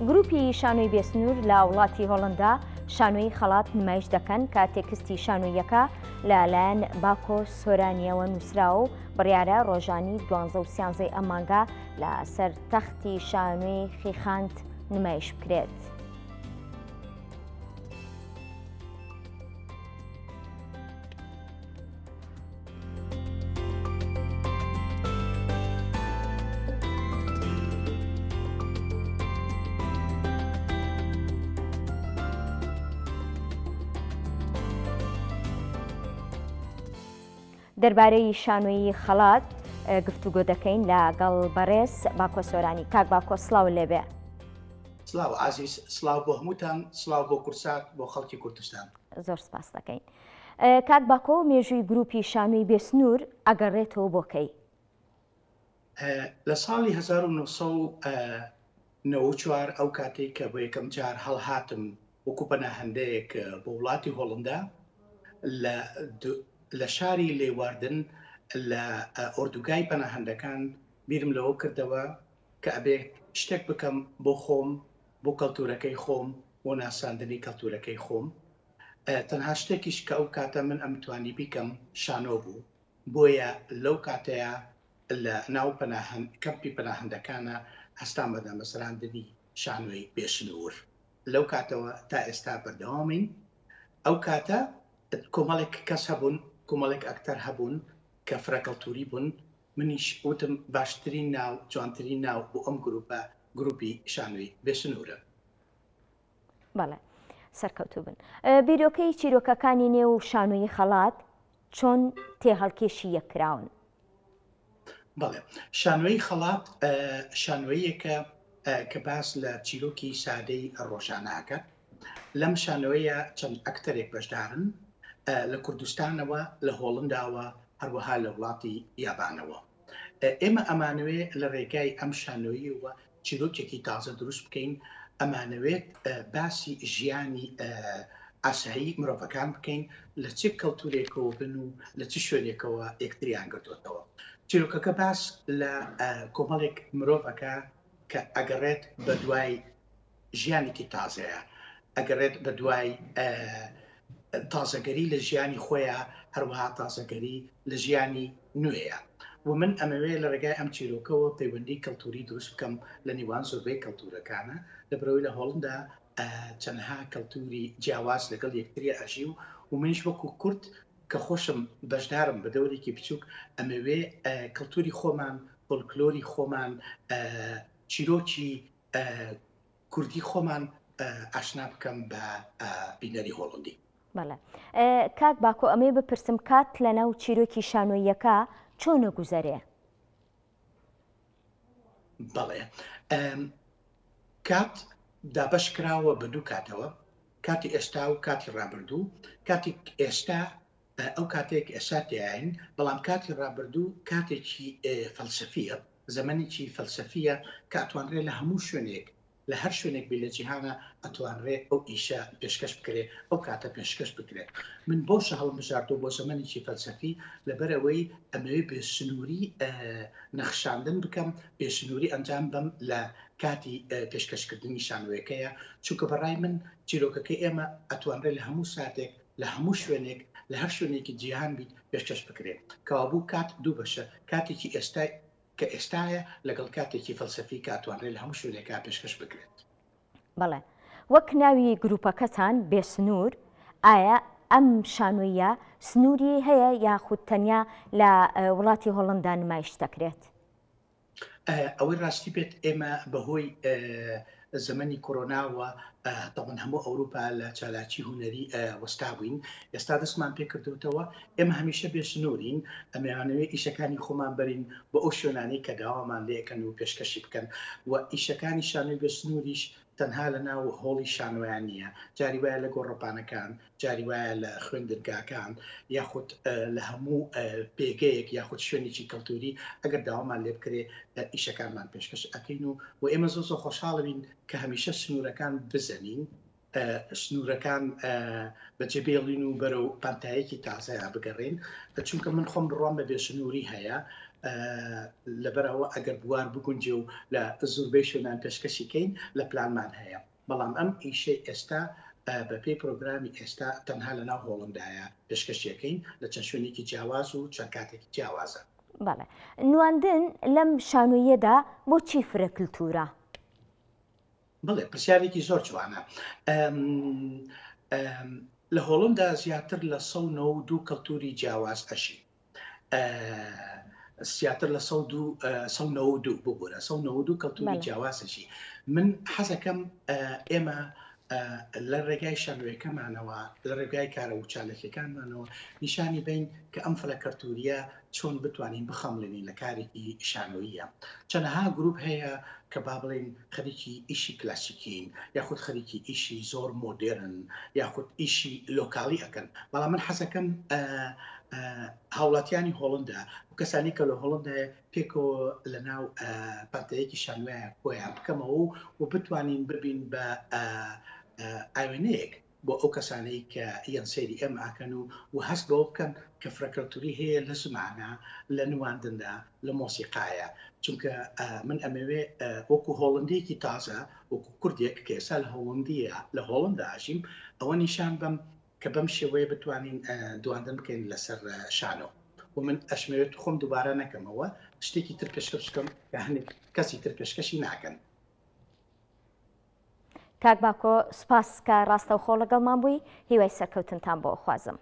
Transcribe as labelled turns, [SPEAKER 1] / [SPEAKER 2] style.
[SPEAKER 1] گروپی شانۆی بێسنوور لە وڵاتی هۆڵندا شانۆی خەڵات نمایش دەکەن کە تێکستی شانۆیەکە لەلایەن باکۆ سۆرانیەوە نووسراوە و بڕیارە ڕۆژانی 12 و 13 ئەم مانگە لە سەر تەختی شانۆی خیخاند نمایش بکرێت. دەربارەی شانۆیی خەڵات گفتوگۆ دەکەین لەگەڵ بەڕێز باکۆ سۆرانی. کاک باکۆ سڵاو لێبێ.
[SPEAKER 2] سڵاو عزیز، سڵاو بۆ هەمووتان، سڵاو بۆ کورسات، بۆ خەڵکی کوردستان.
[SPEAKER 1] زۆر سپاس دەکەین. کاک باکۆ، مێژووی گروپی شانۆی بێسنوور ئەگەڕێتەوە بۆ کەی؟
[SPEAKER 2] لە ساڵی 1994 ئەو کاتێک کە بۆ یەکەم جار هەڵهاتم وەکو پەناهەندەیەک بۆ وڵاتی هۆڵندا لە شاری لێواردن لە ئۆردوگای پەناهەندەکان بیرم لەوە کردەوە کە ئەبێت شتێک بکەم بۆ خۆم، بۆ کەلتورەکەی خۆم، بۆ ناساندنی کەلتورەکەی خۆم. تەنها شتێکیش کە ئەو کاتە من ئەمتوانی بیکەم شانۆ بوو، بۆیە لەو کاتەیە لە ناو کەمپی پەناهەندەکانە هەستان بە دامەزراندنی شانۆی بێسنوور. لەو کاتەوە تا ئێستا بەردەوامین. ئەو کاتە کۆمەڵێک کەس هەبوون، کۆمەڵێک ئەکتەر هەبوون کە فراکەلتوری بوون. منیش وتم باشترین ناو، جوانترین ناو بۆ ئەم گروپە گروپی شانۆی بێسنوورە.
[SPEAKER 1] بەڵێ، سەرکەوتوو بن. بیرۆکەی چیرۆکەکانی نێو شانۆیی خەڵات چۆن تێهەڵکێشی یەکراون؟
[SPEAKER 2] بەڵێ، شانۆیی خەڵات شانۆیەکە کە باس لە چیرۆکی سادەی ڕۆژانەکە. لەم شانۆیە چەند ئەکتەرێک بەشدارن لە کوردستانەوە، لە هۆڵنداوە، هەروەها لە وڵاتی یابانەوە. ئێمە ئەمانوێ لە ڕێگای ئەم شانۆییەوە چیرۆکێکی تازە دروست بکەین، ئەمانەوێت باسی ژیانی ئاسایی مرۆڤەکان بکەین، لە چه کەلتورێکەوە بن و لە چ شوێنێکەوە یەکتریان گرتوێتەوە. چیرۆکەکە باس لە کۆمەڵێک مرۆڤەکە کە ئەگەڕێت بە دوای ژیانێکی تازەیە، ئەگەڕێت بە دوای تازەگەری لە ژیانی خۆیان، هەروەها تازەگەری لە ژیانی نوێیە. و من ئەمەوێ لە ڕێگای ئەم چیرۆکەوە پەیوەندی کەلتوری دروست بکەم لە نێوان زۆربەی کەلتورەکانە، لەبەرەوەی لە هۆڵندا چەندها کەلتوری جیاواز لەگەڵ یەکتری ئەژی و منیش وەکو کورد کە خۆشم بەشدارم بە دەورێکی بچووک، ئەمەوێ کەلتوری خۆمان، فۆلکلۆری خۆمان، چیرۆکی کوردی خۆمان ئاشنا بکەم بە بینەری هۆڵندی.
[SPEAKER 1] بەڵێ، کاک باکۆ، ئەمێ بپرسم کات لە ناو چیرۆکی شانۆیەکە چۆنە گوزەرێ؟
[SPEAKER 2] بەڵێ، کات دابەش کراوە بە دوو کاتەوە، کاتی ئێستا و کاتی ڕابردوو. کاتی ئێستا ئەو کاتێک ئێستا تیاین، بەڵام کاتی ڕابردوو کاتێکی فەلسەفیە، زەمەنێکی فەلسەفیە کە ئەتوانرێت لە هەموو شوێنێک، لە هەر شوێنێک بێ لە جیهانە ئەتوانرێت ئەو ئیشە پێشکەش بکرێت، ئەو کاتە پێشکەش بکرێت. من بۆشە هەڵبژاردۆ بۆ زەمەنێکی فەلسەفی لەبەرەوەی ئەمەوێ بێسنووری نەخشاندن بکەم، بێسنووری ئەنجام بم لە کاتی پێشکەشکردنی شانۆیەکەیە، چونکە بەڕای من چیرۆکەکەی ئێمە ئەتوانرێت لە هەموو ساتێک، لە هەموو شوێنێک، لە هەر شوێنێکی جیهان بیت پێشکەش بکرێت. کەوابوو کات دوو بەشە، کاتێکی ئێستا کە ئێستاە لەگەڵ کاتێکی فەلسەفی کە ئەتوانرێت لە هەموو شوێنێکا پێشکەش بکرێت.
[SPEAKER 1] بەڵێ، وەک ناوی گروپەکەتان بێسنوور، ئایا ئەم شانۆیە سنووری هەیە یاخود تەنیا لە وڵاتی هۆڵندا نمایش دەکرێت؟
[SPEAKER 2] ئەوەی ڕاستی بێت ئێمە بەهۆی زەمەنی کۆرۆناوە دەڵێن هەموو ئەوروپا لە چالاکی هونەری وەستا بووین. ئێستا دەستمان پێ کردوتەوە ئێمە هەمیشە بێسنوورین، ئەمەوێت ئیشەکانی خۆمان بەرین بە ئەو شوێنانەی کە داوامان لێکەن و پێشکەشی بکەن. و ئیشەکانی شانۆی بێسنووریش تەنها لە ناو هۆڵی شانۆیان نییە، جاری وایە لە گۆڕەپانەکان، جاری وایە لە خوێندرگاکان، یاخود لە هەموو پێگەیەک یاخود شوێنێکی کەلتوری ئەگەر داوامان لێ بکرێ ئیشەکانمان پێشکەش ئەەکەین و ئێمە زۆر خۆشحاڵبین کە هەمیشە سنوورەکان بزەنین، سنوورەکان بەجێبێڵین و بەرەو پانتایەکی تازەیە بگەڕێن، چونکە من خۆم بڕوام بە بێسنووری هەیە، لەبەرەوە ئەگەر بوار بگونجێ و لە زۆربەی شوێنان پێشکەشیکەین لە پلانمان هەیە بەڵام ئەم ئیشەی ئێستا بە پێی پرۆگرامی ئێستا تەنها لە ناو هۆڵندایە پێشکەشیەکەین لە چەند شوێنێکی جیاواز و چەند کاتێکی جیاوازە.
[SPEAKER 1] بەڵێ نواندن لەم شانۆیەدا بۆچی فرە کللتورە؟
[SPEAKER 2] بڵێ پرسیارێکی زۆر جوانە. لە هۆڵندا زیاتر لە 192 کەلتوری جیاواز ئەشی زیاتر لە 192 ببوورە 192 کەلتوری جیاوازەشی من حەزەکەم ئێمە لە ڕێگای شانۆیەکەمانەوە لە ڕێگای کارە و چالەکەکانمانەوە نیشانی بین کە ئەم فەلە کەلتوریە چۆن بتوانین بخەمڵێنین لە کارێکی شانۆییە. چەندەها گروپ هەیە کە با بڵێن خەریکی ئیشی کلاسیکین یاخود خەریکی ئیشی زۆر مۆدرن یاخود ئیشی لۆکاڵی ئەەکەن بەڵام من حەزەکەم هاوڵاتیانی هۆڵندا و کەسانی کە لە هۆڵندایە پێکەوە لە ناو پارتەیەکی شانۆیە کۆیان بکەمەوە و بتوانین ببین بە ئاوێنەیەک بۆ ئەو کەسانەی کە یان سەیری ئەم ئاکەن و هەست بەوە بکەن کە فرەکەلتوری هەیە لە زمانە لە نواندندا لە مۆسیقایە چونکە من ئەمەوێ وەکو هۆڵندێکی تازە وەکو کوردێک کە ئێستا لە هۆڵندیە لە هۆڵندا ئاشیم ئەوە نیشان بم کە بەم شێوەیە بتوانین دواندن بکەین لەسەر شانۆ و من ئەشمەوێت خۆم دووبارە نەکەمەوە شتێکی تر پێشکەش بکەم کە هەندێک کەسی تر پێشکەشی ناکەن.
[SPEAKER 1] کاک باکۆ سپاس کە ڕاستەوخۆ لەگەڵمان بووی هیوای سەرکەوتنتان بۆ خوازم.